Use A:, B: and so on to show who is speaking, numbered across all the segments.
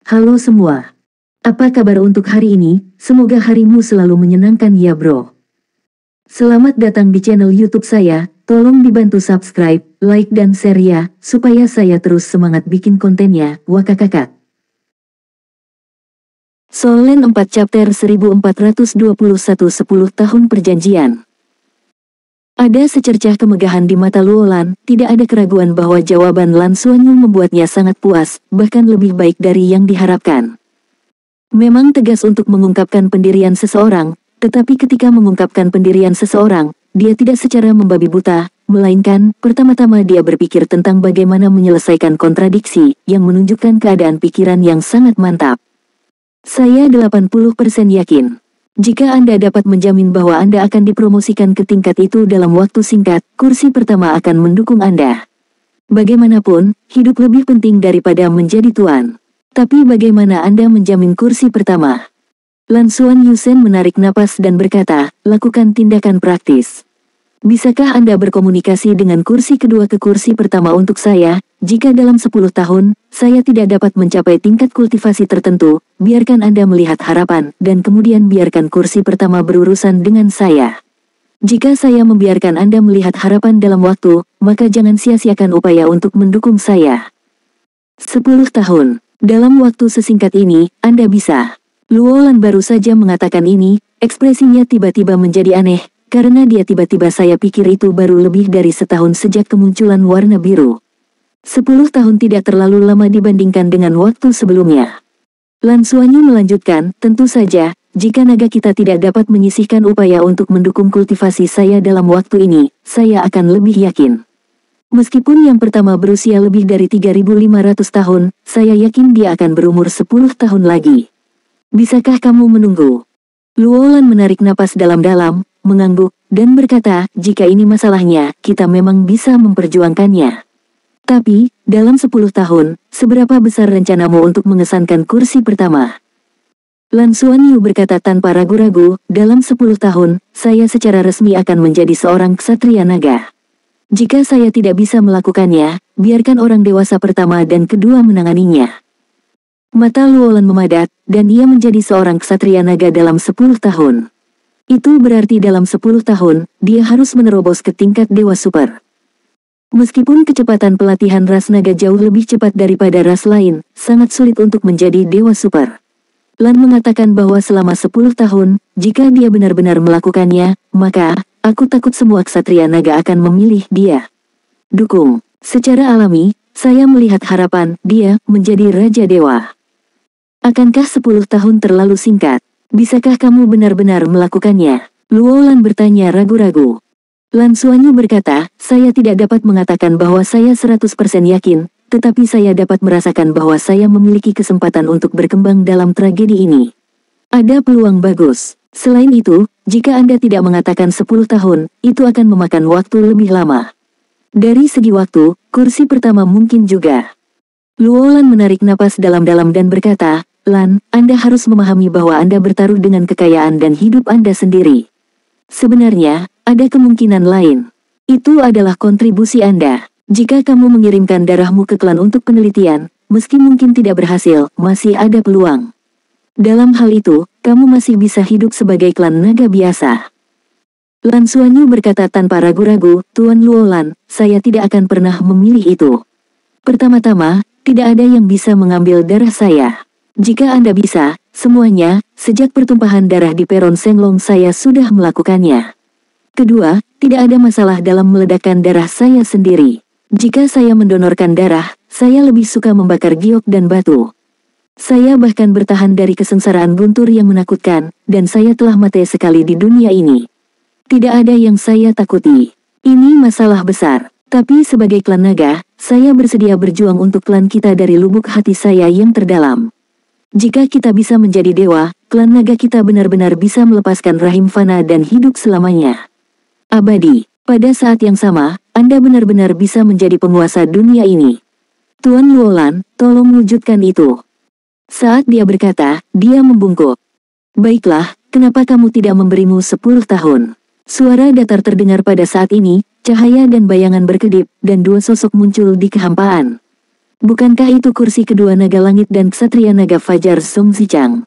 A: Halo semua. Apa kabar untuk hari ini? Semoga harimu selalu menyenangkan ya bro. Selamat datang di channel YouTube saya. Tolong dibantu subscribe, like dan share ya, supaya saya terus semangat bikin kontennya. Wakakakak. Solen 4 chapter 1421 10 tahun perjanjian. Ada secercah kemegahan di mata Luolan, tidak ada keraguan bahwa jawaban Lan Xuanyu membuatnya sangat puas, bahkan lebih baik dari yang diharapkan. Memang tegas untuk mengungkapkan pendirian seseorang, tetapi ketika mengungkapkan pendirian seseorang, dia tidak secara membabi buta, melainkan, pertama-tama dia berpikir tentang bagaimana menyelesaikan kontradiksi, yang menunjukkan keadaan pikiran yang sangat mantap. Saya 80% yakin. Jika Anda dapat menjamin bahwa Anda akan dipromosikan ke tingkat itu dalam waktu singkat, kursi pertama akan mendukung Anda. Bagaimanapun, hidup lebih penting daripada menjadi tuan. Tapi bagaimana Anda menjamin kursi pertama? Lan Xuanyu menarik napas dan berkata, lakukan tindakan praktis. Bisakah Anda berkomunikasi dengan kursi kedua ke kursi pertama untuk saya? Jika dalam 10 tahun, saya tidak dapat mencapai tingkat kultivasi tertentu, biarkan Anda melihat harapan, dan kemudian biarkan kursi pertama berurusan dengan saya. Jika saya membiarkan Anda melihat harapan dalam waktu, maka jangan sia-siakan upaya untuk mendukung saya. 10 tahun. Dalam waktu sesingkat ini, Anda bisa. Luolan baru saja mengatakan ini, ekspresinya tiba-tiba menjadi aneh, karena dia tiba-tiba saya pikir itu baru lebih dari setahun sejak kemunculan warna biru. 10 tahun tidak terlalu lama dibandingkan dengan waktu sebelumnya. Lan Xuanyu melanjutkan, tentu saja, jika naga kita tidak dapat menyisihkan upaya untuk mendukung kultivasi saya dalam waktu ini, saya akan lebih yakin. Meskipun yang pertama berusia lebih dari 3.500 tahun, saya yakin dia akan berumur 10 tahun lagi. Bisakah kamu menunggu? Luolan menarik napas dalam-dalam, mengangguk, dan berkata, jika ini masalahnya, kita memang bisa memperjuangkannya. Tapi, dalam 10 tahun, seberapa besar rencanamu untuk mengesankan kursi pertama? Lan Xuanyu berkata tanpa ragu-ragu, dalam 10 tahun, saya secara resmi akan menjadi seorang ksatria naga. Jika saya tidak bisa melakukannya, biarkan orang dewasa pertama dan kedua menanganinya. Mata Luolan memadat, dan ia menjadi seorang ksatria naga dalam 10 tahun. Itu berarti dalam 10 tahun, dia harus menerobos ke tingkat dewa super. Meskipun kecepatan pelatihan ras naga jauh lebih cepat daripada ras lain, sangat sulit untuk menjadi dewa super. Lan mengatakan bahwa selama 10 tahun, jika dia benar-benar melakukannya, maka, aku takut semua ksatria naga akan memilih dia. Dukung. Secara alami, saya melihat harapan, dia, menjadi Raja Dewa. Akankah 10 tahun terlalu singkat? Bisakah kamu benar-benar melakukannya? Luolan bertanya ragu-ragu. Lan Xuanyu berkata, saya tidak dapat mengatakan bahwa saya 100% yakin, tetapi saya dapat merasakan bahwa saya memiliki kesempatan untuk berkembang dalam tragedi ini. Ada peluang bagus. Selain itu, jika Anda tidak mengatakan 10 tahun, itu akan memakan waktu lebih lama. Dari segi waktu, kursi pertama mungkin juga. Luolan menarik napas dalam-dalam dan berkata, Lan, Anda harus memahami bahwa Anda bertaruh dengan kekayaan dan hidup Anda sendiri. Sebenarnya, ada kemungkinan lain. Itu adalah kontribusi Anda. Jika kamu mengirimkan darahmu ke klan untuk penelitian, meski mungkin tidak berhasil, masih ada peluang. Dalam hal itu, kamu masih bisa hidup sebagai klan naga biasa. Lan Xuanyu berkata tanpa ragu-ragu, Tuan Luolan, saya tidak akan pernah memilih itu. Pertama-tama, tidak ada yang bisa mengambil darah saya. Jika Anda bisa, semuanya, sejak pertumpahan darah di peron Senglong saya sudah melakukannya. Kedua, tidak ada masalah dalam meledakkan darah saya sendiri. Jika saya mendonorkan darah, saya lebih suka membakar giok dan batu. Saya bahkan bertahan dari kesengsaraan guntur yang menakutkan, dan saya telah mati sekali di dunia ini. Tidak ada yang saya takuti. Ini masalah besar. Tapi sebagai klan naga, saya bersedia berjuang untuk klan kita dari lubuk hati saya yang terdalam. Jika kita bisa menjadi dewa, klan naga kita benar-benar bisa melepaskan rahim fana dan hidup selamanya. Abadi. Pada saat yang sama, Anda benar-benar bisa menjadi penguasa dunia ini. Tuan Luolan, tolong wujudkan itu. Saat dia berkata, dia membungkuk. Baiklah, kenapa kamu tidak memberimu 10 tahun? Suara datar terdengar pada saat ini, cahaya dan bayangan berkedip, dan dua sosok muncul di kehampaan. Bukankah itu kursi kedua naga langit dan ksatria naga fajar Zong Zichang?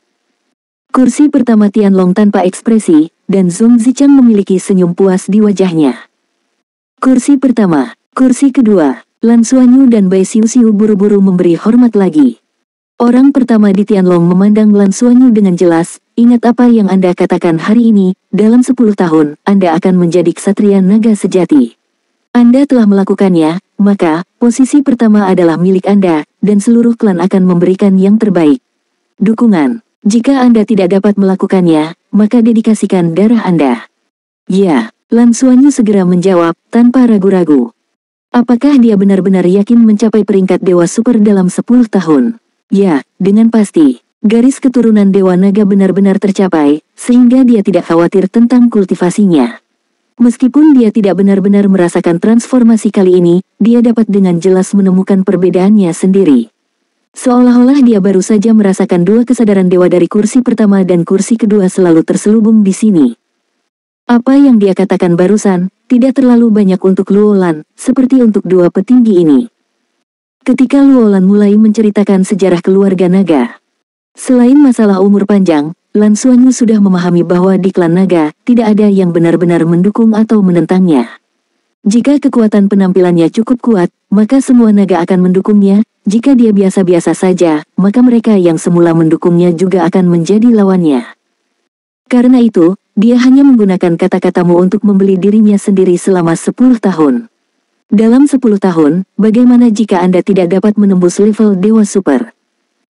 A: Kursi pertama Tianlong tanpa ekspresi, dan Zong Zichang memiliki senyum puas di wajahnya. Kursi pertama, kursi kedua, Lan Xuanyu dan Bai Xiuxiu buru-buru memberi hormat lagi. Orang pertama di Tianlong memandang Lan Xuanyu dengan jelas, ingat apa yang Anda katakan hari ini, dalam 10 tahun, Anda akan menjadi ksatria naga sejati. Anda telah melakukannya, maka, posisi pertama adalah milik Anda, dan seluruh klan akan memberikan yang terbaik. Dukungan. Jika Anda tidak dapat melakukannya, maka dedikasikan darah Anda. Ya, Lan Xuanyu segera menjawab, tanpa ragu-ragu. Apakah dia benar-benar yakin mencapai peringkat Dewa Super dalam 10 tahun? Ya, dengan pasti. Garis keturunan Dewa Naga benar-benar tercapai, sehingga dia tidak khawatir tentang kultivasinya. Meskipun dia tidak benar-benar merasakan transformasi kali ini, dia dapat dengan jelas menemukan perbedaannya sendiri. Seolah-olah dia baru saja merasakan dua kesadaran dewa dari kursi pertama dan kursi kedua selalu terselubung di sini. Apa yang dia katakan barusan, tidak terlalu banyak untuk Luolan, seperti untuk dua petinggi ini. Ketika Luolan mulai menceritakan sejarah keluarga naga. Selain masalah umur panjang, Lan Xuanyu sudah memahami bahwa di klan naga, tidak ada yang benar-benar mendukung atau menentangnya. Jika kekuatan penampilannya cukup kuat, maka semua naga akan mendukungnya. Jika dia biasa-biasa saja, maka mereka yang semula mendukungnya juga akan menjadi lawannya. Karena itu, dia hanya menggunakan kata-katamu untuk membeli dirinya sendiri selama 10 tahun. Dalam 10 tahun, bagaimana jika Anda tidak dapat menembus level Dewa Super?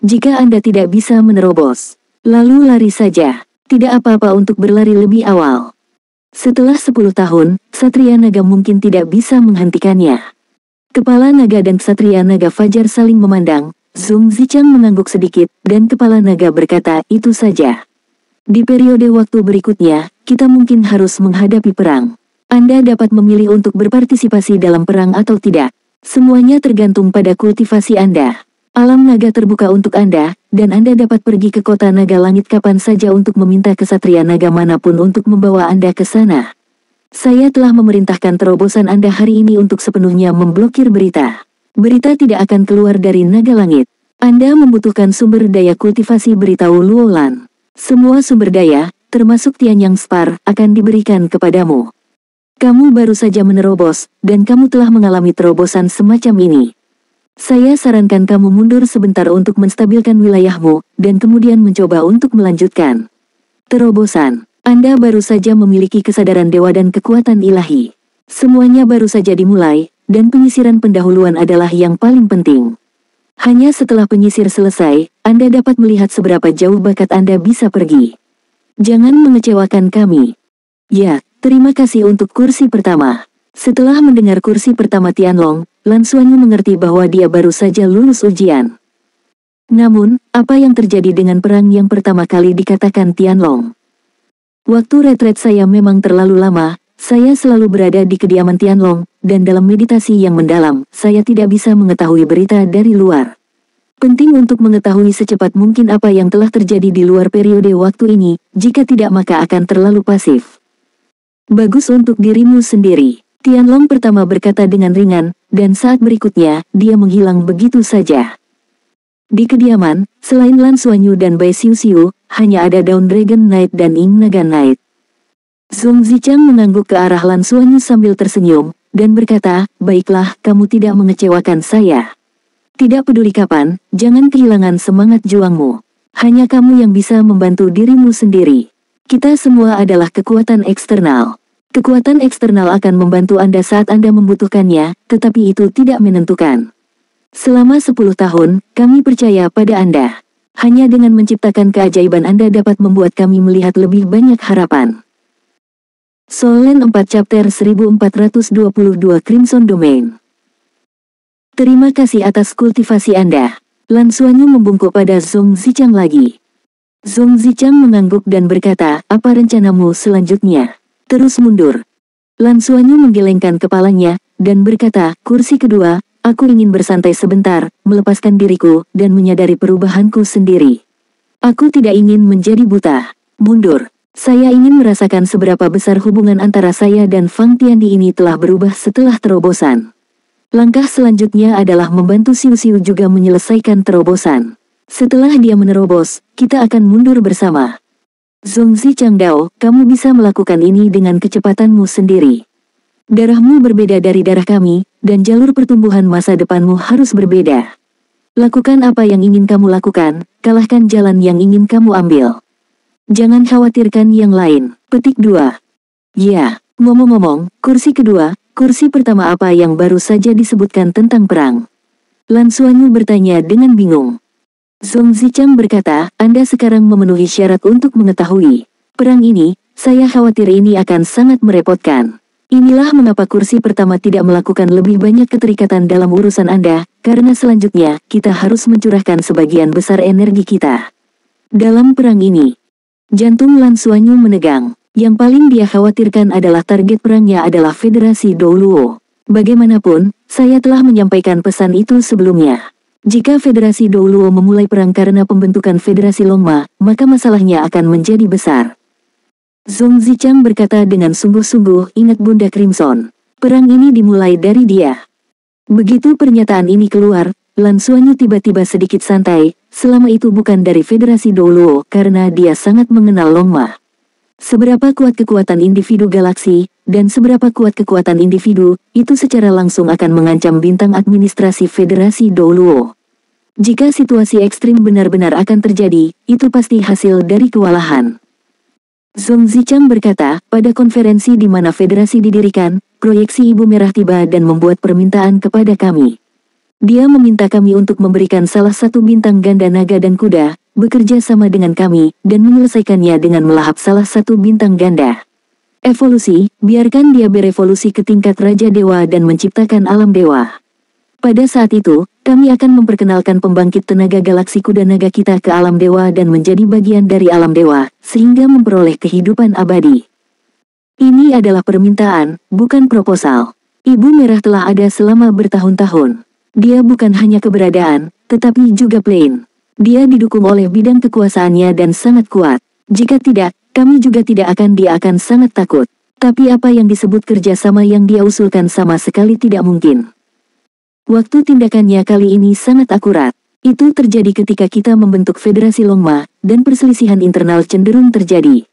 A: Jika Anda tidak bisa menerobos, lalu lari saja. Tidak apa-apa untuk berlari lebih awal. Setelah 10 tahun, Ksatria Naga mungkin tidak bisa menghentikannya. Kepala naga dan Ksatria Naga Fajar saling memandang, Zong Zichang mengangguk sedikit, dan kepala naga berkata, itu saja. Di periode waktu berikutnya, kita mungkin harus menghadapi perang. Anda dapat memilih untuk berpartisipasi dalam perang atau tidak. Semuanya tergantung pada kultivasi Anda. Alam naga terbuka untuk Anda, dan Anda dapat pergi ke kota naga langit kapan saja untuk meminta kesatria naga manapun untuk membawa Anda ke sana. Saya telah memerintahkan terobosan Anda hari ini untuk sepenuhnya memblokir berita. Berita tidak akan keluar dari naga langit. Anda membutuhkan sumber daya kultivasi, beritahu Luolan. Semua sumber daya, termasuk Tianyang Spar, akan diberikan kepadamu. Kamu baru saja menerobos, dan kamu telah mengalami terobosan semacam ini. Saya sarankan kamu mundur sebentar untuk menstabilkan wilayahmu, dan kemudian mencoba untuk melanjutkan terobosan. Anda baru saja memiliki kesadaran dewa dan kekuatan ilahi. Semuanya baru saja dimulai, dan penyisiran pendahuluan adalah yang paling penting. Hanya setelah penyisir selesai, Anda dapat melihat seberapa jauh bakat Anda bisa pergi. Jangan mengecewakan kami. Ya, terima kasih untuk kursi pertama. Setelah mendengar kursi pertama Tianlong, Lan Xuanyu mengerti bahwa dia baru saja lulus ujian. Namun, apa yang terjadi dengan perang yang pertama kali dikatakan Tianlong? Waktu retret saya memang terlalu lama, saya selalu berada di kediaman Tianlong, dan dalam meditasi yang mendalam, saya tidak bisa mengetahui berita dari luar. Penting untuk mengetahui secepat mungkin apa yang telah terjadi di luar periode waktu ini, jika tidak maka akan terlalu pasif. Bagus untuk dirimu sendiri, Tianlong pertama berkata dengan ringan, dan saat berikutnya, dia menghilang begitu saja. Di kediaman, selain Lan Xuanyu dan Bai Xiuxiu, hanya ada Dawn Dragon Knight dan Ing Naga Knight. Zong Zichang mengangguk ke arah Lan Xuanyu sambil tersenyum, dan berkata, baiklah, kamu tidak mengecewakan saya. Tidak peduli kapan, jangan kehilangan semangat juangmu. Hanya kamu yang bisa membantu dirimu sendiri. Kita semua adalah kekuatan eksternal. Kekuatan eksternal akan membantu Anda saat Anda membutuhkannya, tetapi itu tidak menentukan. Selama 10 tahun, kami percaya pada Anda. Hanya dengan menciptakan keajaiban Anda dapat membuat kami melihat lebih banyak harapan. Soul Land 4 Chapter 1422 Crimson Domain. Terima kasih atas kultivasi Anda. Lan Xuanyu membungkuk pada Zong Zichang lagi. Zong Zichang mengangguk dan berkata, apa rencanamu selanjutnya? Terus mundur. Lan Xuanyu menggelengkan kepalanya, dan berkata, kursi kedua, aku ingin bersantai sebentar, melepaskan diriku, dan menyadari perubahanku sendiri. Aku tidak ingin menjadi buta. Mundur. Saya ingin merasakan seberapa besar hubungan antara saya dan Fang Tiandi ini telah berubah setelah terobosan. Langkah selanjutnya adalah membantu Xiu juga menyelesaikan terobosan. Setelah dia menerobos, kita akan mundur bersama. Zhongzi Changdao, kamu bisa melakukan ini dengan kecepatanmu sendiri. Darahmu berbeda dari darah kami, dan jalur pertumbuhan masa depanmu harus berbeda. Lakukan apa yang ingin kamu lakukan, kalahkan jalan yang ingin kamu ambil. Jangan khawatirkan yang lain. Petik 2. Ya, ngomong-ngomong, kursi kedua, kursi pertama apa yang baru saja disebutkan tentang perang? Lan Xuanyu bertanya dengan bingung. Zhongzi Chang berkata, Anda sekarang memenuhi syarat untuk mengetahui. Perang ini, saya khawatir ini akan sangat merepotkan. Inilah mengapa kursi pertama tidak melakukan lebih banyak keterikatan dalam urusan Anda, karena selanjutnya, kita harus mencurahkan sebagian besar energi kita. Dalam perang ini, jantung Lan Xuanyu menegang. Yang paling dia khawatirkan adalah target perangnya adalah Federasi Douluo. Bagaimanapun, saya telah menyampaikan pesan itu sebelumnya. Jika Federasi Douluo memulai perang karena pembentukan Federasi Longma, maka masalahnya akan menjadi besar. Zhongzi Chang berkata dengan sungguh-sungguh, ingat Bunda Crimson. Perang ini dimulai dari dia. Begitu pernyataan ini keluar, Lan Xuanyu tiba-tiba sedikit santai, selama itu bukan dari Federasi Douluo karena dia sangat mengenal Longma. Seberapa kuat kekuatan individu galaksi, dan seberapa kuat kekuatan individu, itu secara langsung akan mengancam bintang administrasi Federasi Douluo. Jika situasi ekstrim benar-benar akan terjadi, itu pasti hasil dari kewalahan. Zhongzi Chang berkata, pada konferensi di mana federasi didirikan, proyeksi Ibu Merah tiba dan membuat permintaan kepada kami. Dia meminta kami untuk memberikan salah satu bintang ganda naga dan kuda, bekerja sama dengan kami, dan menyelesaikannya dengan melahap salah satu bintang ganda. Evolusi, biarkan dia berevolusi ke tingkat Raja Dewa dan menciptakan alam dewa. Pada saat itu, kami akan memperkenalkan pembangkit tenaga galaksi kuda naga kita ke alam dewa dan menjadi bagian dari alam dewa, sehingga memperoleh kehidupan abadi. Ini adalah permintaan, bukan proposal. Ibu Merah telah ada selama bertahun-tahun. Dia bukan hanya keberadaan, tetapi juga plain. Dia didukung oleh bidang kekuasaannya dan sangat kuat. Jika tidak, kami juga tidak akan dia akan sangat takut. Tapi apa yang disebut kerjasama yang dia usulkan sama sekali tidak mungkin. Waktu tindakannya kali ini sangat akurat. Itu terjadi ketika kita membentuk Federasi Longma, dan perselisihan internal cenderung terjadi.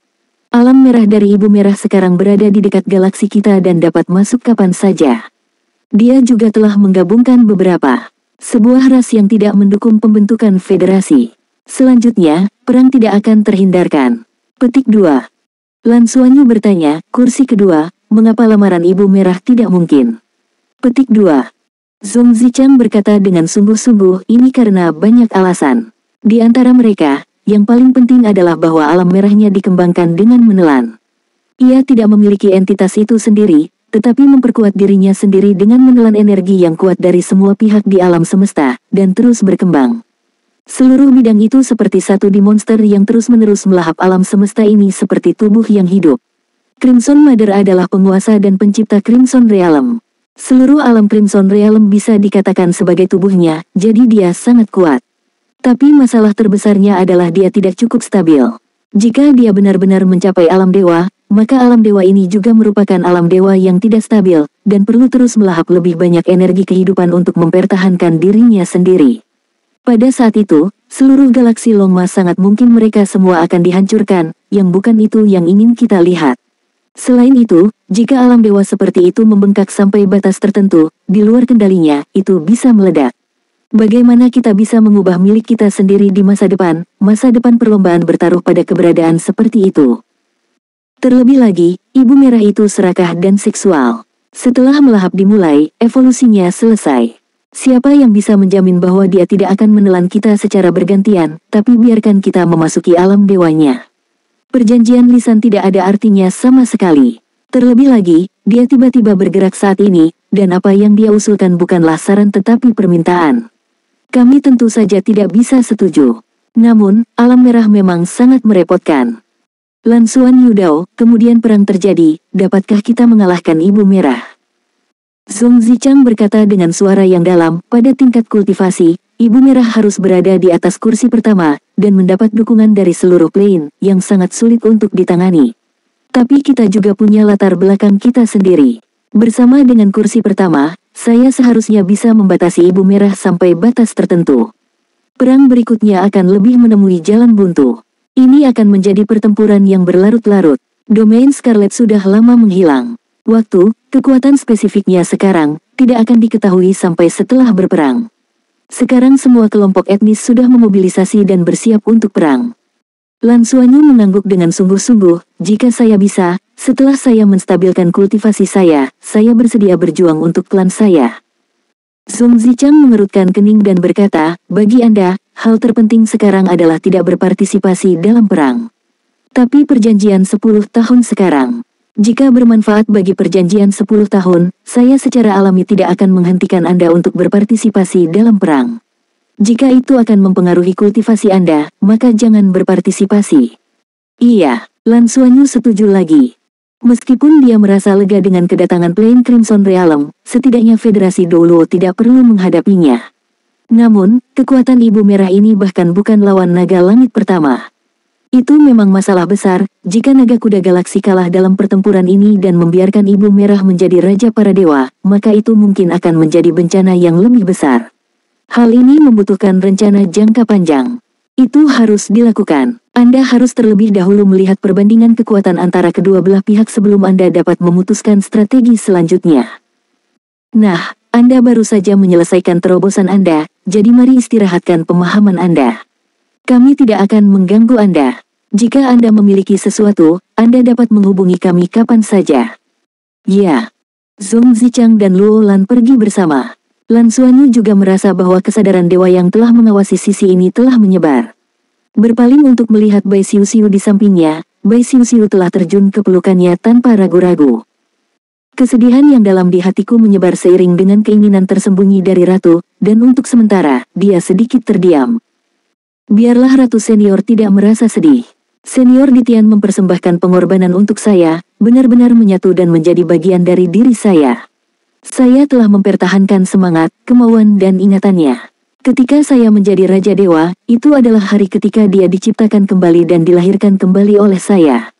A: Alam merah dari Ibu Merah sekarang berada di dekat galaksi kita dan dapat masuk kapan saja. Dia juga telah menggabungkan beberapa sebuah ras yang tidak mendukung pembentukan federasi. Selanjutnya, perang tidak akan terhindarkan. Petik 2. Lan Xuanyu bertanya, kursi kedua, mengapa lamaran Ibu Merah tidak mungkin? Petik 2. Zhongzi Chang berkata dengan sungguh-sungguh, ini karena banyak alasan. Di antara mereka, yang paling penting adalah bahwa alam merahnya dikembangkan dengan menelan. Ia tidak memiliki entitas itu sendiri, tetapi memperkuat dirinya sendiri dengan menelan energi yang kuat dari semua pihak di alam semesta, dan terus berkembang. Seluruh bidang itu seperti satu di monster yang terus-menerus melahap alam semesta ini seperti tubuh yang hidup. Crimson Mother adalah penguasa dan pencipta Crimson Realm. Seluruh alam Crimson Realm bisa dikatakan sebagai tubuhnya, jadi dia sangat kuat. Tapi masalah terbesarnya adalah dia tidak cukup stabil. Jika dia benar-benar mencapai alam dewa, maka alam dewa ini juga merupakan alam dewa yang tidak stabil, dan perlu terus melahap lebih banyak energi kehidupan untuk mempertahankan dirinya sendiri. Pada saat itu, seluruh galaksi Longma sangat mungkin mereka semua akan dihancurkan, yang bukan itu yang ingin kita lihat. Selain itu, jika alam dewa seperti itu membengkak sampai batas tertentu, di luar kendalinya, itu bisa meledak. Bagaimana kita bisa mengubah milik kita sendiri di masa depan perlombaan bertaruh pada keberadaan seperti itu. Terlebih lagi, Ibu Merah itu serakah dan seksual. Setelah melahap dimulai, evolusinya selesai. Siapa yang bisa menjamin bahwa dia tidak akan menelan kita secara bergantian, tapi biarkan kita memasuki alam dewanya. Perjanjian lisan tidak ada artinya sama sekali. Terlebih lagi, dia tiba-tiba bergerak saat ini, dan apa yang dia usulkan bukanlah saran tetapi permintaan. Kami tentu saja tidak bisa setuju. Namun, alam merah memang sangat merepotkan. Lan Xuanyu Dao, kemudian perang terjadi, dapatkah kita mengalahkan Ibu Merah? Zhongzi Chang berkata dengan suara yang dalam, pada tingkat kultivasi, Ibu Merah harus berada di atas kursi pertama, dan mendapat dukungan dari seluruh plane, yang sangat sulit untuk ditangani. Tapi kita juga punya latar belakang kita sendiri. Bersama dengan kursi pertama, saya seharusnya bisa membatasi Ibu Merah sampai batas tertentu. Perang berikutnya akan lebih menemui jalan buntu. Ini akan menjadi pertempuran yang berlarut-larut. Domain Scarlet sudah lama menghilang. Waktu, kekuatan spesifiknya sekarang, tidak akan diketahui sampai setelah berperang. Sekarang semua kelompok etnis sudah memobilisasi dan bersiap untuk perang. Lan Xuanyu mengangguk dengan sungguh-sungguh, jika saya bisa, setelah saya menstabilkan kultivasi saya bersedia berjuang untuk klan saya. Zhong Zichang mengerutkan kening dan berkata, bagi Anda, hal terpenting sekarang adalah tidak berpartisipasi dalam perang. Tapi perjanjian 10 tahun sekarang. Jika bermanfaat bagi perjanjian 10 tahun, saya secara alami tidak akan menghentikan Anda untuk berpartisipasi dalam perang. Jika itu akan mempengaruhi kultivasi Anda, maka jangan berpartisipasi. Iya, Lan Xuanyu setuju lagi. Meskipun dia merasa lega dengan kedatangan Plain Crimson Realm, setidaknya Federasi Douluo tidak perlu menghadapinya. Namun, kekuatan Ibu Merah ini bahkan bukan lawan naga langit pertama. Itu memang masalah besar, jika naga kuda galaksi kalah dalam pertempuran ini dan membiarkan Ibu Merah menjadi raja para dewa, maka itu mungkin akan menjadi bencana yang lebih besar. Hal ini membutuhkan rencana jangka panjang. Itu harus dilakukan. Anda harus terlebih dahulu melihat perbandingan kekuatan antara kedua belah pihak sebelum Anda dapat memutuskan strategi selanjutnya. Nah, Anda baru saja menyelesaikan terobosan Anda, jadi mari istirahatkan pemahaman Anda. Kami tidak akan mengganggu Anda. Jika Anda memiliki sesuatu, Anda dapat menghubungi kami kapan saja. Ya. Zhong Zichang dan Luo Lan pergi bersama. Lan Xuanyu juga merasa bahwa kesadaran dewa yang telah mengawasi sisi ini telah menyebar. Berpaling untuk melihat Bai Xiuxiu di sampingnya, Bai Xiuxiu telah terjun ke pelukannya tanpa ragu-ragu. Kesedihan yang dalam di hatiku menyebar seiring dengan keinginan tersembunyi dari Ratu, dan untuk sementara, dia sedikit terdiam. Biarlah Ratu Senior tidak merasa sedih. Senior Ditian mempersembahkan pengorbanan untuk saya, benar-benar menyatu dan menjadi bagian dari diri saya. Saya telah mempertahankan semangat, kemauan dan ingatannya. Ketika saya menjadi Raja Dewa, itu adalah hari ketika dia diciptakan kembali dan dilahirkan kembali oleh saya.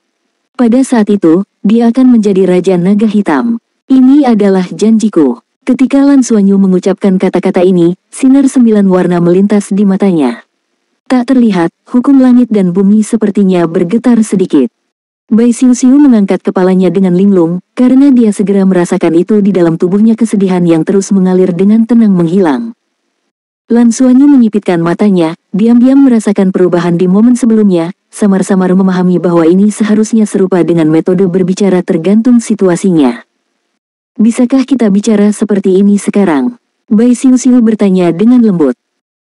A: Pada saat itu, dia akan menjadi Raja Naga Hitam. Ini adalah janjiku. Ketika Lan Xuanyu mengucapkan kata-kata ini, sinar 9 warna melintas di matanya. Tak terlihat, hukum langit dan bumi sepertinya bergetar sedikit. Bai Xiuxiu mengangkat kepalanya dengan linglung, karena dia segera merasakan itu di dalam tubuhnya kesedihan yang terus mengalir dengan tenang menghilang. Lan Xuanyu menyipitkan matanya, diam-diam merasakan perubahan di momen sebelumnya, samar-samar memahami bahwa ini seharusnya serupa dengan metode berbicara tergantung situasinya. Bisakah kita bicara seperti ini sekarang? Bai Xiuxiu bertanya dengan lembut.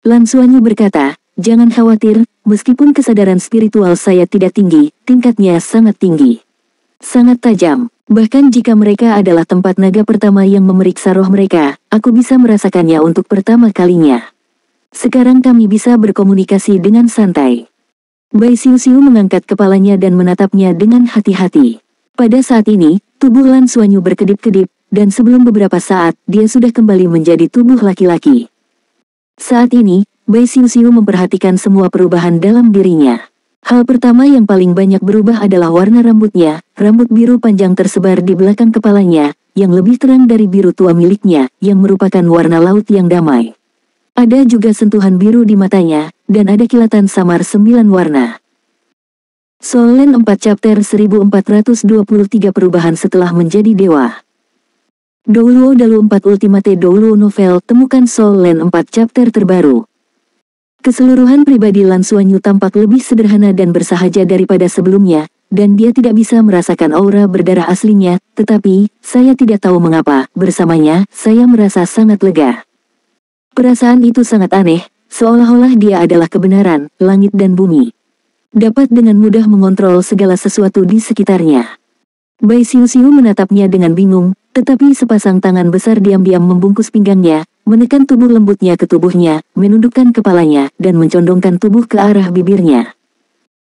A: Lan Xuanyu berkata, jangan khawatir, meskipun kesadaran spiritual saya tidak tinggi, tingkatnya sangat tinggi. Sangat tajam. Bahkan jika mereka adalah tempat naga pertama yang memeriksa roh mereka, aku bisa merasakannya untuk pertama kalinya. Sekarang kami bisa berkomunikasi dengan santai. Bai Xiuxiu mengangkat kepalanya dan menatapnya dengan hati-hati. Pada saat ini, tubuh Lan Xuanyu berkedip-kedip, dan sebelum beberapa saat, dia sudah kembali menjadi tubuh laki-laki. Saat ini, Bai Xiuxiu memperhatikan semua perubahan dalam dirinya. Hal pertama yang paling banyak berubah adalah warna rambutnya, rambut biru panjang tersebar di belakang kepalanya, yang lebih terang dari biru tua miliknya, yang merupakan warna laut yang damai. Ada juga sentuhan biru di matanya, dan ada kilatan samar 9 warna. Soul Land 4 Chapter 1423 Perubahan setelah menjadi dewa. Douluo Dalu 4 Ultimate Douluo Novel temukan Soul Land 4 Chapter terbaru. Keseluruhan pribadi Lan Xuanyu tampak lebih sederhana dan bersahaja daripada sebelumnya, dan dia tidak bisa merasakan aura berdarah aslinya, tetapi, saya tidak tahu mengapa, bersamanya, saya merasa sangat lega. Perasaan itu sangat aneh, seolah-olah dia adalah kebenaran, langit dan bumi. Dapat dengan mudah mengontrol segala sesuatu di sekitarnya. Bai Xiuxiu menatapnya dengan bingung, tetapi sepasang tangan besar diam-diam membungkus pinggangnya, menekan tubuh lembutnya ke tubuhnya, menundukkan kepalanya, dan mencondongkan tubuh ke arah bibirnya.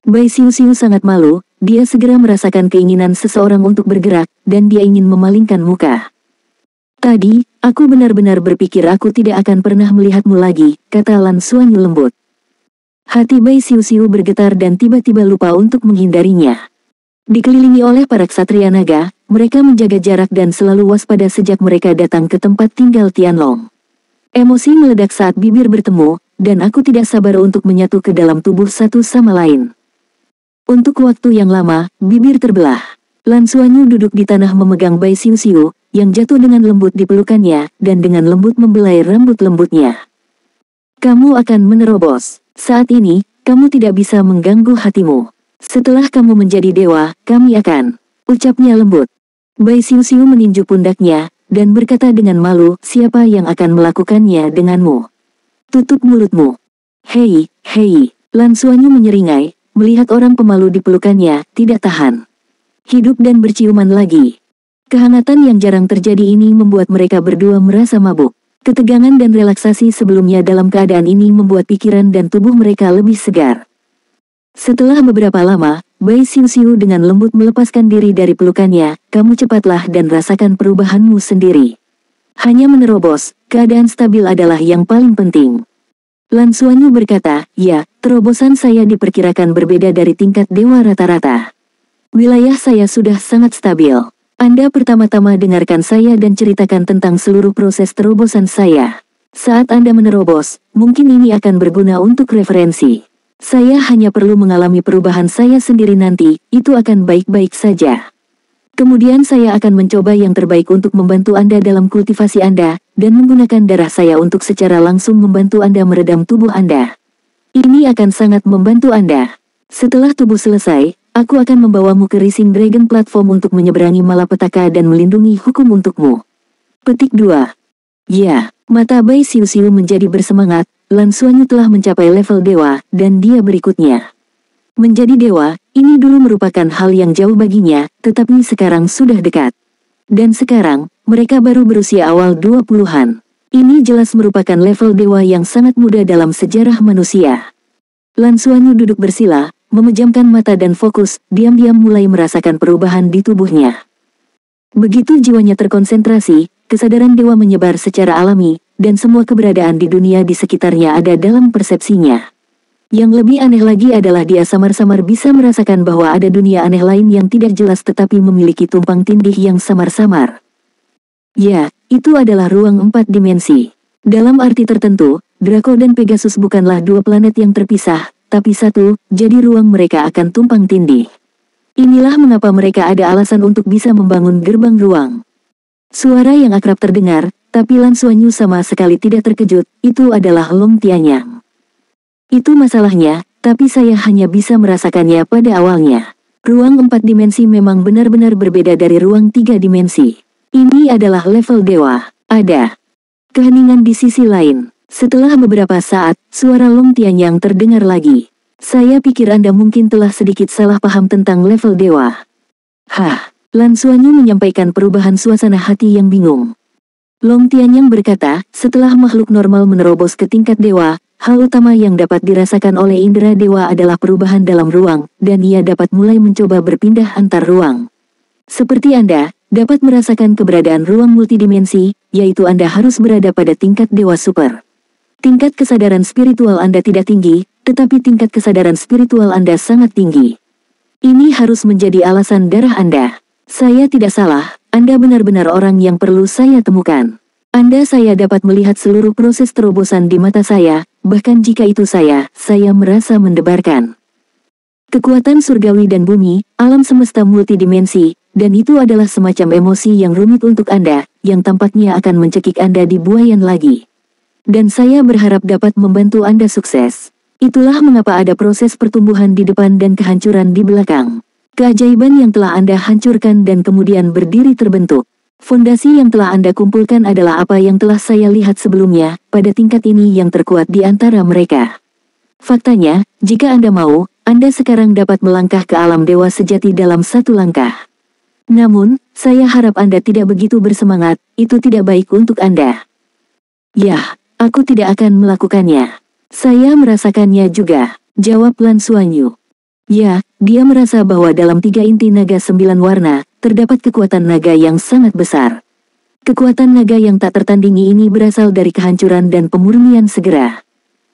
A: Bai Xiuxiu sangat malu, dia segera merasakan keinginan seseorang untuk bergerak, dan dia ingin memalingkan muka. Tadi, aku benar-benar berpikir aku tidak akan pernah melihatmu lagi, kata Lan Xuanyu lembut. Hati Bai Xiuxiu bergetar dan tiba-tiba lupa untuk menghindarinya. Dikelilingi oleh para ksatria naga, mereka menjaga jarak dan selalu waspada sejak mereka datang ke tempat tinggal Tianlong. Emosi meledak saat bibir bertemu, dan aku tidak sabar untuk menyatu ke dalam tubuh satu sama lain. Untuk waktu yang lama, bibir terbelah. Lan Xuanyu duduk di tanah memegang Bai Xiu-xiu, yang jatuh dengan lembut di pelukannya, dan dengan lembut membelai rambut lembutnya. Kamu akan menerobos. Saat ini, kamu tidak bisa mengganggu hatimu. Setelah kamu menjadi dewa, kami akan. Ucapnya lembut. Bai Xiu-xiu meninju pundaknya, dan berkata dengan malu, siapa yang akan melakukannya denganmu? Tutup mulutmu. Hei, hei, Lan Xuanyu menyeringai, melihat orang pemalu di pelukannya, tidak tahan. Hidup dan berciuman lagi. Kehangatan yang jarang terjadi ini membuat mereka berdua merasa mabuk. Ketegangan dan relaksasi sebelumnya dalam keadaan ini membuat pikiran dan tubuh mereka lebih segar. Setelah beberapa lama, Bai Xiu-xiu dengan lembut melepaskan diri dari pelukannya, kamu cepatlah dan rasakan perubahanmu sendiri. Hanya menerobos, keadaan stabil adalah yang paling penting. Lan Xuanyu berkata, ya, terobosan saya diperkirakan berbeda dari tingkat dewa rata-rata. Wilayah saya sudah sangat stabil. Anda pertama-tama dengarkan saya dan ceritakan tentang seluruh proses terobosan saya. Saat Anda menerobos, mungkin ini akan berguna untuk referensi. Saya hanya perlu mengalami perubahan saya sendiri nanti, itu akan baik-baik saja. Kemudian saya akan mencoba yang terbaik untuk membantu Anda dalam kultivasi Anda, dan menggunakan darah saya untuk secara langsung membantu Anda meredam tubuh Anda. Ini akan sangat membantu Anda. Setelah tubuh selesai, aku akan membawamu ke Rising Dragon Platform untuk menyeberangi malapetaka dan melindungi hukum untukmu. Petik 2. Ya, mata Bai Xiu-xiu menjadi bersemangat. Lan Xuanyu telah mencapai level dewa, dan dia berikutnya. Menjadi dewa, ini dulu merupakan hal yang jauh baginya, tetapi sekarang sudah dekat. Dan sekarang, mereka baru berusia awal 20-an. Ini jelas merupakan level dewa yang sangat muda dalam sejarah manusia. Lan Xuanyu duduk bersila, memejamkan mata dan fokus, diam-diam mulai merasakan perubahan di tubuhnya. Begitu jiwanya terkonsentrasi, kesadaran dewa menyebar secara alami, dan semua keberadaan di dunia di sekitarnya ada dalam persepsinya. Yang lebih aneh lagi adalah dia samar-samar bisa merasakan bahwa ada dunia aneh lain yang tidak jelas tetapi memiliki tumpang tindih yang samar-samar. Ya, itu adalah ruang 4 dimensi. Dalam arti tertentu, Draco dan Pegasus bukanlah dua planet yang terpisah, tapi satu, jadi ruang mereka akan tumpang tindih. Inilah mengapa mereka ada alasan untuk bisa membangun gerbang ruang. Suara yang akrab terdengar, tapi Lan Xuanyu sama sekali tidak terkejut, itu adalah Long Tianyang. Itu masalahnya, tapi saya hanya bisa merasakannya pada awalnya. Ruang 4 dimensi memang benar-benar berbeda dari ruang 3 dimensi. Ini adalah level dewa. Ada keheningan di sisi lain. Setelah beberapa saat, suara Long Tianyang terdengar lagi. Saya pikir Anda mungkin telah sedikit salah paham tentang level dewa. Hah, Lan Xuanyu menyampaikan perubahan suasana hati yang bingung. Long Tianyang berkata, setelah makhluk normal menerobos ke tingkat dewa, hal utama yang dapat dirasakan oleh indera dewa adalah perubahan dalam ruang, dan ia dapat mulai mencoba berpindah antar ruang. Seperti Anda, dapat merasakan keberadaan ruang multidimensi, yaitu Anda harus berada pada tingkat dewa super. Tingkat kesadaran spiritual Anda tidak tinggi, tetapi tingkat kesadaran spiritual Anda sangat tinggi. Ini harus menjadi alasan darah Anda. Saya tidak salah, Anda benar-benar orang yang perlu saya temukan. Saya dapat melihat seluruh proses terobosan di mata saya, bahkan jika itu saya merasa mendebarkan. Kekuatan surgawi dan bumi, alam semesta multidimensi, dan itu adalah semacam emosi yang rumit untuk Anda, yang tampaknya akan mencekik Anda di buayan lagi. Dan saya berharap dapat membantu Anda sukses. Itulah mengapa ada proses pertumbuhan di depan dan kehancuran di belakang. Keajaiban yang telah Anda hancurkan dan kemudian berdiri terbentuk. Fondasi yang telah Anda kumpulkan adalah apa yang telah saya lihat sebelumnya, pada tingkat ini yang terkuat di antara mereka. Faktanya, jika Anda mau, Anda sekarang dapat melangkah ke alam dewa sejati dalam satu langkah. Namun, saya harap Anda tidak begitu bersemangat, itu tidak baik untuk Anda. Yah, aku tidak akan melakukannya. Saya merasakannya juga, jawab Lan Xuanyu. Ya, dia merasa bahwa dalam 3 inti naga 9 warna, terdapat kekuatan naga yang sangat besar. Kekuatan naga yang tak tertandingi ini berasal dari kehancuran dan pemurnian segera.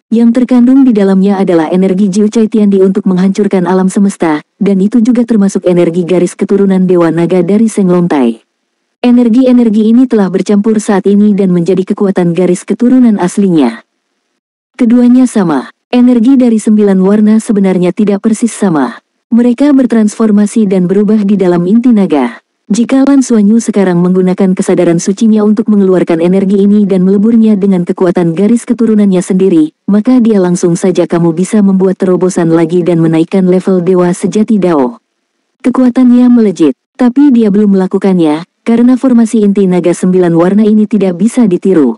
A: Yang terkandung di dalamnya adalah energi Jiu Chai Tiandi untuk menghancurkan alam semesta, dan itu juga termasuk energi garis keturunan Dewa Naga dari Seng Lontai. Energi-energi ini telah bercampur saat ini dan menjadi kekuatan garis keturunan aslinya. Keduanya sama. Energi dari 9 warna sebenarnya tidak persis sama. Mereka bertransformasi dan berubah di dalam inti naga. Jika Lan Xuanyu sekarang menggunakan kesadaran sucinya untuk mengeluarkan energi ini dan meleburnya dengan kekuatan garis keturunannya sendiri, maka dia langsung saja kamu bisa membuat terobosan lagi dan menaikkan level dewa sejati Dao. Kekuatannya melejit, tapi dia belum melakukannya, karena formasi inti naga 9 warna ini tidak bisa ditiru.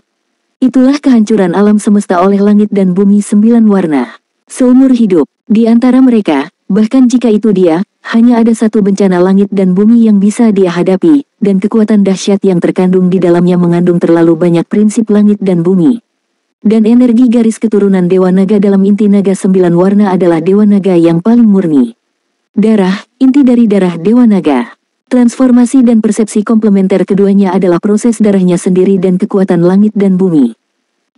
A: Itulah kehancuran alam semesta oleh langit dan bumi 9 warna. Seumur hidup, di antara mereka, bahkan jika itu dia, hanya ada satu bencana langit dan bumi yang bisa dia hadapi, dan kekuatan dahsyat yang terkandung di dalamnya mengandung terlalu banyak prinsip langit dan bumi. Dan energi garis keturunan Dewa Naga dalam inti naga 9 warna adalah Dewa Naga yang paling murni. Darah, inti dari darah Dewa Naga. Transformasi dan persepsi komplementer keduanya adalah proses darahnya sendiri dan kekuatan langit dan bumi.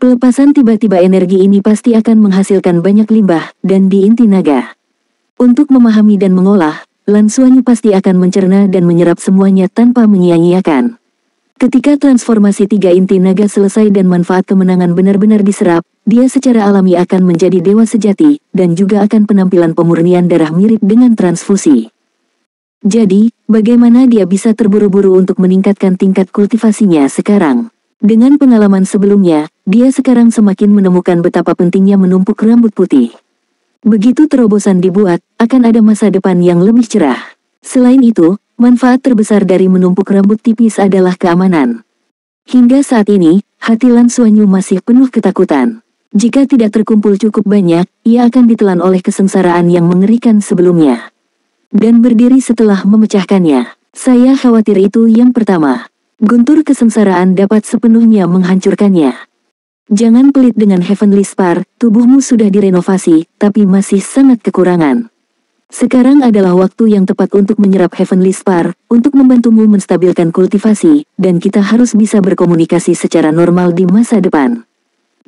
A: Pelepasan tiba-tiba energi ini pasti akan menghasilkan banyak limbah, dan di inti naga. Untuk memahami dan mengolah, Lan Xuanyu pasti akan mencerna dan menyerap semuanya tanpa menyia-nyiakan. Ketika transformasi 3 inti naga selesai dan manfaat kemenangan benar-benar diserap, dia secara alami akan menjadi dewa sejati, dan juga akan penampilan pemurnian darah mirip dengan transfusi. Jadi, bagaimana dia bisa terburu-buru untuk meningkatkan tingkat kultivasinya sekarang? Dengan pengalaman sebelumnya, dia sekarang semakin menemukan betapa pentingnya menumpuk rambut putih. Begitu terobosan dibuat, akan ada masa depan yang lebih cerah. Selain itu, manfaat terbesar dari menumpuk rambut tipis adalah keamanan. Hingga saat ini, hati Lan Xuanyu masih penuh ketakutan. Jika tidak terkumpul cukup banyak, ia akan ditelan oleh kesengsaraan yang mengerikan sebelumnya. Dan berdiri setelah memecahkannya. Saya khawatir itu yang pertama. Guntur kesengsaraan dapat sepenuhnya menghancurkannya. Jangan pelit dengan Heavenly Spar, tubuhmu sudah direnovasi, tapi masih sangat kekurangan. Sekarang adalah waktu yang tepat untuk menyerap Heavenly Spar, untuk membantumu menstabilkan kultivasi, dan kita harus bisa berkomunikasi secara normal di masa depan.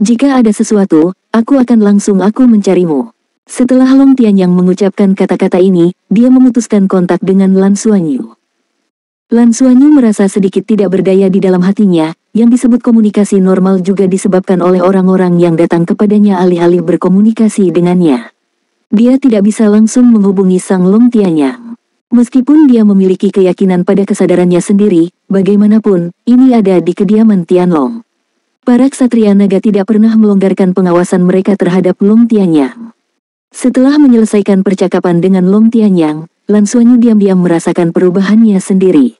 A: Jika ada sesuatu, aku akan langsung mencarimu. Setelah Long Tianyang mengucapkan kata-kata ini, dia memutuskan kontak dengan Lan Xuanyu. Lan Xuanyu merasa sedikit tidak berdaya di dalam hatinya, yang disebut komunikasi normal juga disebabkan oleh orang-orang yang datang kepadanya alih-alih berkomunikasi dengannya. Dia tidak bisa langsung menghubungi Sang Long Tianyang. Meskipun dia memiliki keyakinan pada kesadarannya sendiri, bagaimanapun, ini ada di kediaman Tianlong. Para ksatria naga tidak pernah melonggarkan pengawasan mereka terhadap Long Tianyang. Setelah menyelesaikan percakapan dengan Long Tianyang, Lan Xuanyu diam-diam merasakan perubahannya sendiri.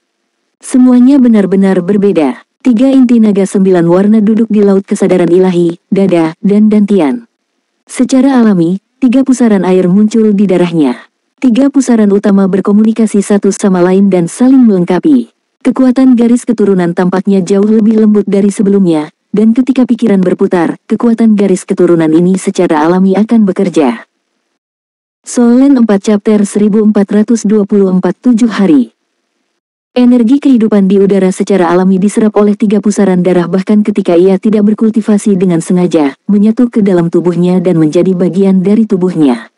A: Semuanya benar-benar berbeda. 3 inti naga 9 warna duduk di laut kesadaran ilahi, dada, dan dantian. Secara alami, 3 pusaran air muncul di darahnya. 3 pusaran utama berkomunikasi satu sama lain dan saling melengkapi. Kekuatan garis keturunan tampaknya jauh lebih lembut dari sebelumnya, dan ketika pikiran berputar, kekuatan garis keturunan ini secara alami akan bekerja. Solen 4 Chapter 1424 7 hari. Energi kehidupan di udara secara alami diserap oleh 3 pusaran darah bahkan ketika ia tidak berkultivasi dengan sengaja, menyatu ke dalam tubuhnya dan menjadi bagian dari tubuhnya.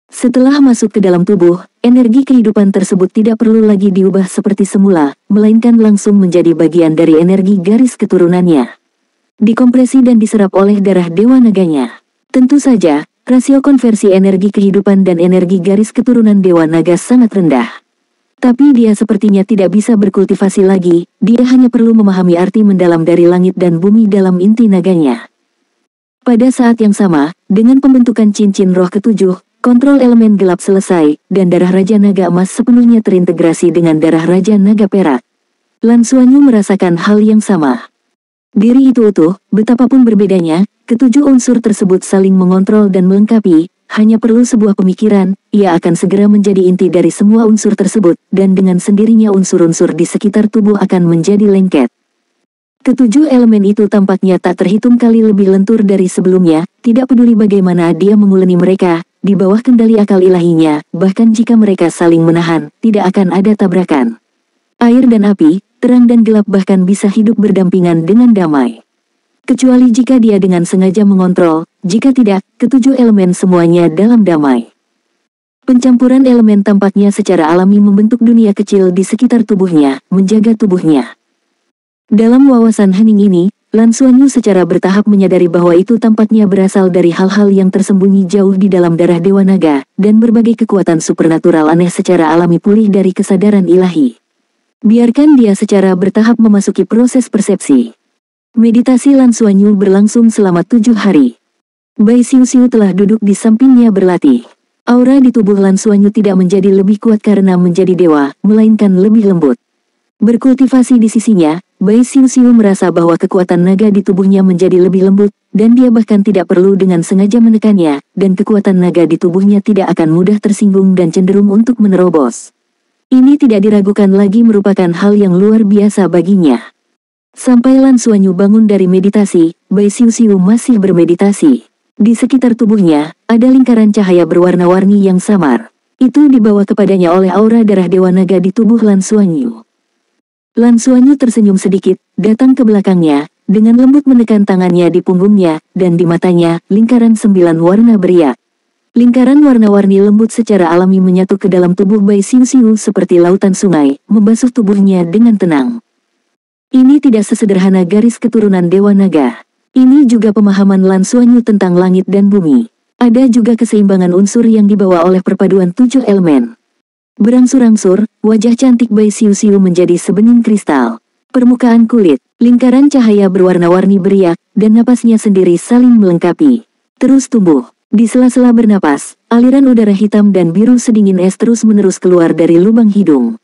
A: Setelah masuk ke dalam tubuh, energi kehidupan tersebut tidak perlu lagi diubah seperti semula, melainkan langsung menjadi bagian dari energi garis keturunannya. Dikompresi dan diserap oleh darah Dewa Naganya. Tentu saja, rasio konversi energi kehidupan dan energi garis keturunan Dewa Naga sangat rendah. Tapi dia sepertinya tidak bisa berkultivasi lagi, dia hanya perlu memahami arti mendalam dari langit dan bumi dalam inti naganya. Pada saat yang sama, dengan pembentukan cincin roh ketujuh, kontrol elemen gelap selesai, dan darah Raja Naga Emas sepenuhnya terintegrasi dengan darah Raja Naga Perak. Lan Xuanyu merasakan hal yang sama. Diri itu utuh, betapapun berbedanya, ketujuh unsur tersebut saling mengontrol dan melengkapi, hanya perlu sebuah pemikiran, ia akan segera menjadi inti dari semua unsur tersebut, dan dengan sendirinya unsur-unsur di sekitar tubuh akan menjadi lengket. Ketujuh elemen itu tampaknya tak terhitung kali lebih lentur dari sebelumnya, tidak peduli bagaimana dia menguleni mereka, di bawah kendali akal ilahinya, bahkan jika mereka saling menahan, tidak akan ada tabrakan. Air dan api, terang dan gelap bahkan bisa hidup berdampingan dengan damai. Kecuali jika dia dengan sengaja mengontrol, jika tidak, ketujuh elemen semuanya dalam damai. Pencampuran elemen tampaknya secara alami membentuk dunia kecil di sekitar tubuhnya, menjaga tubuhnya. Dalam wawasan hening ini, Lan Xuanyu secara bertahap menyadari bahwa itu tampaknya berasal dari hal-hal yang tersembunyi jauh di dalam darah Dewa Naga, dan berbagai kekuatan supernatural aneh secara alami pulih dari kesadaran ilahi. Biarkan dia secara bertahap memasuki proses persepsi. Meditasi Lan Xuanyu berlangsung selama 7 hari. Bai Xiuxiu telah duduk di sampingnya berlatih. Aura di tubuh Lan Xuanyu tidak menjadi lebih kuat karena menjadi dewa, melainkan lebih lembut. Berkultivasi di sisinya, Bai Xiuxiu merasa bahwa kekuatan naga di tubuhnya menjadi lebih lembut, dan dia bahkan tidak perlu dengan sengaja menekannya, dan kekuatan naga di tubuhnya tidak akan mudah tersinggung dan cenderung untuk menerobos. Ini tidak diragukan lagi merupakan hal yang luar biasa baginya. Sampai Lan Xuanyu bangun dari meditasi, Bai Xiuxiu masih bermeditasi. Di sekitar tubuhnya, ada lingkaran cahaya berwarna-warni yang samar. Itu dibawa kepadanya oleh aura darah Dewa Naga di tubuh Lan Xuanyu. Lan Xuanyu tersenyum sedikit, datang ke belakangnya, dengan lembut menekan tangannya di punggungnya, dan di matanya, lingkaran 9 warna beriak. Lingkaran warna-warni lembut secara alami menyatu ke dalam tubuh Bai Xiuxiu seperti lautan sungai, membasuh tubuhnya dengan tenang. Ini tidak sesederhana garis keturunan Dewa Naga. Ini juga pemahaman Lan Xuanyu tentang langit dan bumi. Ada juga keseimbangan unsur yang dibawa oleh perpaduan 7 elemen. Berangsur-angsur, wajah cantik Bai Xiuxiu menjadi sebening kristal. Permukaan kulit, lingkaran cahaya berwarna-warni beriak, dan napasnya sendiri saling melengkapi. Terus tumbuh. Di sela-sela bernapas, aliran udara hitam dan biru sedingin es terus-menerus keluar dari lubang hidung.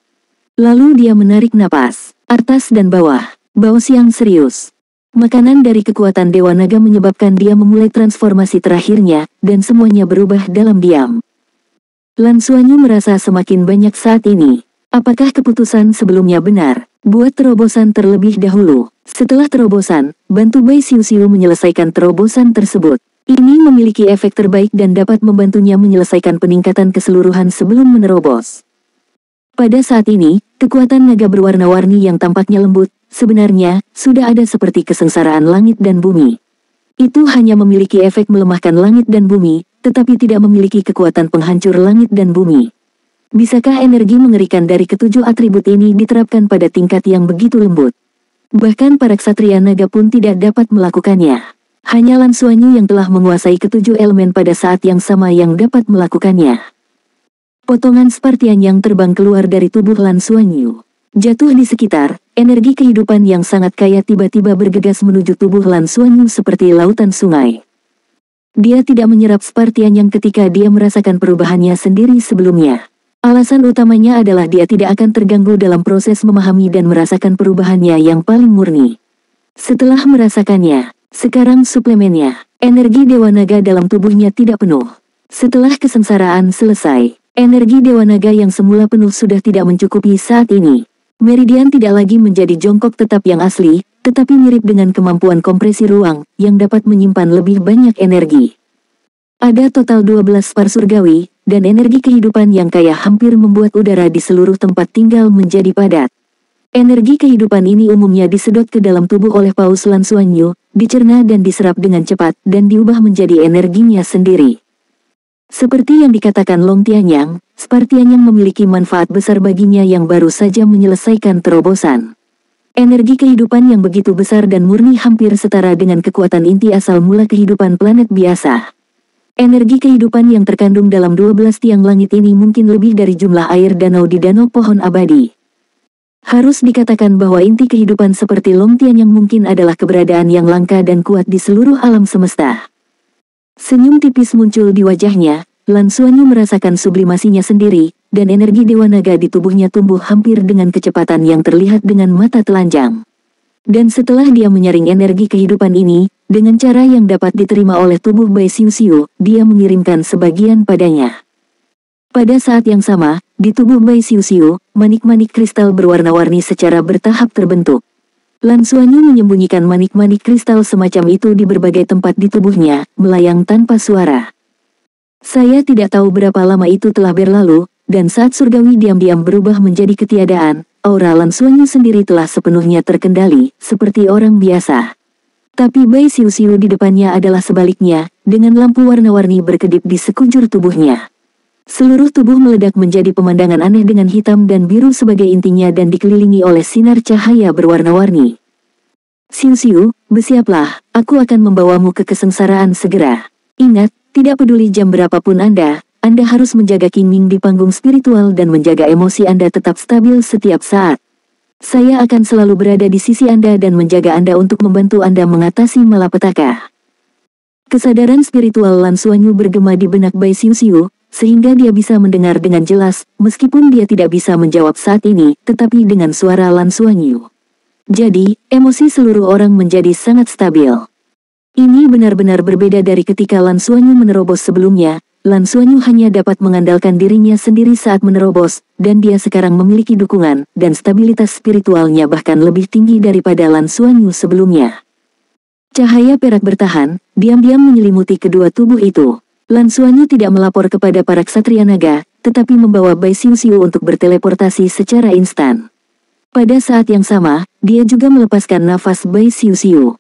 A: Lalu dia menarik napas, atas dan bawah. Baos yang serius. Makanan dari kekuatan Dewa Naga menyebabkan dia memulai transformasi terakhirnya, dan semuanya berubah dalam diam. Lan Xuanyu merasa semakin banyak saat ini. Apakah keputusan sebelumnya benar? Buat terobosan terlebih dahulu. Setelah terobosan, bantu Bai Xiuxiu menyelesaikan terobosan tersebut. Ini memiliki efek terbaik dan dapat membantunya menyelesaikan peningkatan keseluruhan sebelum menerobos. Pada saat ini, kekuatan naga berwarna-warni yang tampaknya lembut, sebenarnya, sudah ada seperti kesengsaraan langit dan bumi. Itu hanya memiliki efek melemahkan langit dan bumi, tetapi tidak memiliki kekuatan penghancur langit dan bumi. Bisakah energi mengerikan dari ketujuh atribut ini diterapkan pada tingkat yang begitu lembut? Bahkan para ksatria naga pun tidak dapat melakukannya. Hanya Lan Xuanyu yang telah menguasai ketujuh elemen pada saat yang sama yang dapat melakukannya. Potongan Spartian yang terbang keluar dari tubuh Lan Xuanyu. Jatuh di sekitar, energi kehidupan yang sangat kaya tiba-tiba bergegas menuju tubuh Lan Xuanyu seperti lautan sungai. Dia tidak menyerap Spartian yang ketika dia merasakan perubahannya sendiri sebelumnya. Alasan utamanya adalah dia tidak akan terganggu dalam proses memahami dan merasakan perubahannya yang paling murni. Setelah merasakannya, sekarang suplemennya, energi Dewa Naga dalam tubuhnya tidak penuh. Setelah kesengsaraan selesai, energi Dewa Naga yang semula penuh sudah tidak mencukupi saat ini. Meridian tidak lagi menjadi jongkok tetap yang asli, tetapi mirip dengan kemampuan kompresi ruang, yang dapat menyimpan lebih banyak energi. Ada total 12 spar surgawi, dan energi kehidupan yang kaya hampir membuat udara di seluruh tempat tinggal menjadi padat. Energi kehidupan ini umumnya disedot ke dalam tubuh oleh Paus Lan Xuanyu, dicerna dan diserap dengan cepat, dan diubah menjadi energinya sendiri. Seperti yang dikatakan Long Tianyang, Spartianyang memiliki manfaat besar baginya yang baru saja menyelesaikan terobosan. Energi kehidupan yang begitu besar dan murni hampir setara dengan kekuatan inti asal mula kehidupan planet biasa. Energi kehidupan yang terkandung dalam 12 tiang langit ini mungkin lebih dari jumlah air danau di danau pohon abadi. Harus dikatakan bahwa inti kehidupan seperti Long Tianyang mungkin adalah keberadaan yang langka dan kuat di seluruh alam semesta. Senyum tipis muncul di wajahnya, Lan Xuanyu merasakan sublimasinya sendiri, dan energi Dewa Naga di tubuhnya tumbuh hampir dengan kecepatan yang terlihat dengan mata telanjang. Dan setelah dia menyaring energi kehidupan ini, dengan cara yang dapat diterima oleh tubuh Bai Xiuxiu, dia mengirimkan sebagian padanya. Pada saat yang sama, di tubuh Bai Xiuxiu, manik-manik kristal berwarna-warni secara bertahap terbentuk. Lan Xuanyu menyembunyikan manik-manik kristal semacam itu di berbagai tempat di tubuhnya, melayang tanpa suara. Saya tidak tahu berapa lama itu telah berlalu, dan saat surgawi diam-diam berubah menjadi ketiadaan, aura Lan Xuanyu sendiri telah sepenuhnya terkendali, seperti orang biasa. Tapi Bai Xiu di depannya adalah sebaliknya, dengan lampu warna-warni berkedip di sekujur tubuhnya. Seluruh tubuh meledak menjadi pemandangan aneh dengan hitam dan biru sebagai intinya dan dikelilingi oleh sinar cahaya berwarna-warni. Xiu, bersiaplah, aku akan membawamu ke kesengsaraan segera. Ingat, tidak peduli jam berapapun Anda harus menjaga Qingming di panggung spiritual dan menjaga emosi Anda tetap stabil setiap saat. Saya akan selalu berada di sisi Anda dan menjaga Anda untuk membantu Anda mengatasi malapetaka. Kesadaran spiritual Lan Xuanyu bergema di benak Bai Xiu, sehingga dia bisa mendengar dengan jelas, meskipun dia tidak bisa menjawab saat ini, tetapi dengan suara Lan Xuanyu. Jadi, emosi seluruh orang menjadi sangat stabil. Ini benar-benar berbeda dari ketika Lan Xuanyu menerobos sebelumnya. Lan Xuanyu hanya dapat mengandalkan dirinya sendiri saat menerobos, dan dia sekarang memiliki dukungan, dan stabilitas spiritualnya bahkan lebih tinggi daripada Lan Xuanyu sebelumnya. Cahaya perak bertahan, diam-diam menyelimuti kedua tubuh itu. Lan Xuanyu tidak melapor kepada para ksatria naga, tetapi membawa Bai Xiu untuk berteleportasi secara instan. Pada saat yang sama, dia juga melepaskan nafas Bai Xiu.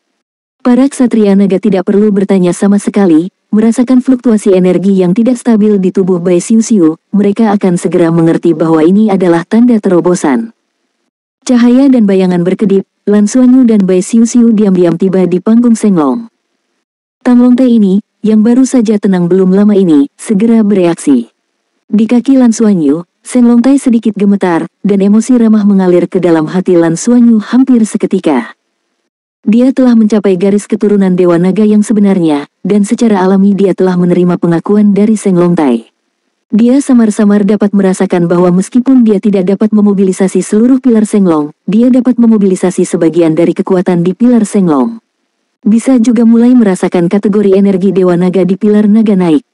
A: Para ksatria naga tidak perlu bertanya sama sekali, merasakan fluktuasi energi yang tidak stabil di tubuh Bai Xiu, mereka akan segera mengerti bahwa ini adalah tanda terobosan. Cahaya dan bayangan berkedip, Lan Xuanyu dan Bai Xiu diam-diam tiba di panggung Shenglong. Tang Longtai ini, yang baru saja tenang belum lama ini, segera bereaksi. Di kaki Lan Xuanyu, Shen Longtai sedikit gemetar, dan emosi ramah mengalir ke dalam hati Lan Xuanyu hampir seketika. Dia telah mencapai garis keturunan Dewa Naga yang sebenarnya, dan secara alami dia telah menerima pengakuan dari Shen Longtai. Dia samar-samar dapat merasakan bahwa meskipun dia tidak dapat memobilisasi seluruh pilar Shenglong, dia dapat memobilisasi sebagian dari kekuatan di pilar Shenglong. Bisa juga mulai merasakan kategori energi Dewa Naga di pilar naga naik.